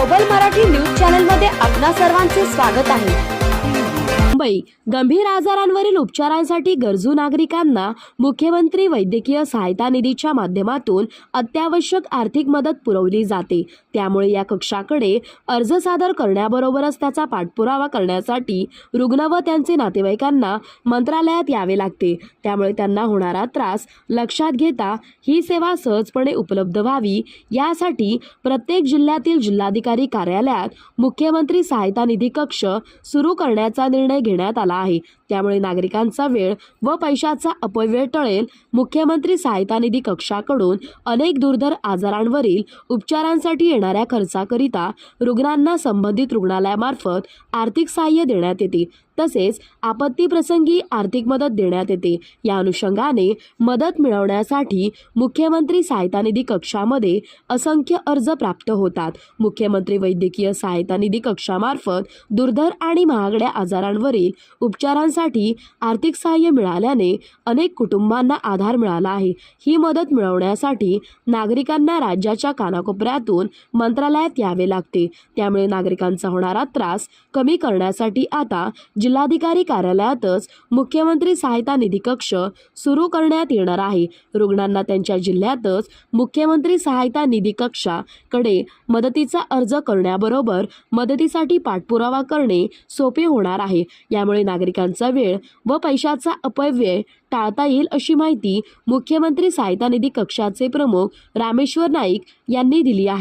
सबल Marathi news channel मध्ये आपणा सर्वांचे स्वागत आहे। मुंबई गंभीर आजारांवरील उपचारांसाठी गरजू नागरिकांना मुख्यमंत्री वैद्यकीय सहायता निधीच्या माध्यमातून अत्यावश्यक आर्थिक मदत पुरवली जाते। त्यामुळे या कक्षाकडे अर्ज सादर करण्याबरोबरच त्याचा पाठपुरावा करण्यासाठी रुग्ण व त्यांचे नातेवाईकांना मंत्रालयात यावे लागते। त्यामुळे त्यांना होणारा त्रास लक्षात घेता ही सेवा सहजपणे उपलब्ध व्हावी यासाठी प्रत्येक जिल्ह्यातील जिल्हाधिकारी कार्यालयात मुख्यमंत्री सहायता निधी कक्ष सुरू करण्याचा निर्णय घेण्यात आला आहे। त्यामुळे नागरिकांचा वेळ व पैशाचा अपव्यय टळेल। मुख्यमंत्री सहायता निधी कक्षाकडून अनेक दुर्धर आजारांवरील उपचारांसाठी येणाऱ्या खर्चाकरिता रुग्णांना संबंधित रुग्णालयामार्फत आर्थिक सहाय्य देण्यात येते। तसेच आपत्ती प्रसंगी आर्थिक मदत देण्यात येते। या अनुषंगाने मदत मिळवण्यासाठी मुख्यमंत्री सहायता निधी कक्षामध्ये असंख्य अर्ज प्राप्त होतात। मुख्यमंत्री वैद्यकीय सहायता निधी कक्षामार्फत दुर्धर आणि महागड्या आजारांवरील उपचारांसाठी आर्थिक सहाय्य मिळाल्याने अनेक कुटुंबांना आधार मिळाला आहे। ही मदत मिळवण्यासाठी नागरिकांना राज्याच्या कानाकोपऱ्यातून मंत्रालयात यावे लागते। त्यामुळे नागरिकांचा होणारा त्रास कमी करण्यासाठी आता जिल्हाधिकारी कार्यालयातच मुख्यमंत्री सहायता निधी कक्ष सुरू करण्यात येणार आहे। रुग्णांना त्यांच्या जिल्ह्यातच मुख्यमंत्री सहायता निधी कक्षाकडे मदतीचा अर्ज करण्याबरोबर मदतीसाठी पाठपुरावा करणे सोपे होणार आहे। यामुळे नागरिकांचा वेळ व पैशाचा अपव्यय टाळता येईल अशी माहिती मुख्यमंत्री सहायता निधी कक्षाचे प्रमुख रामेश्वर नाईक यांनी दिली आहे।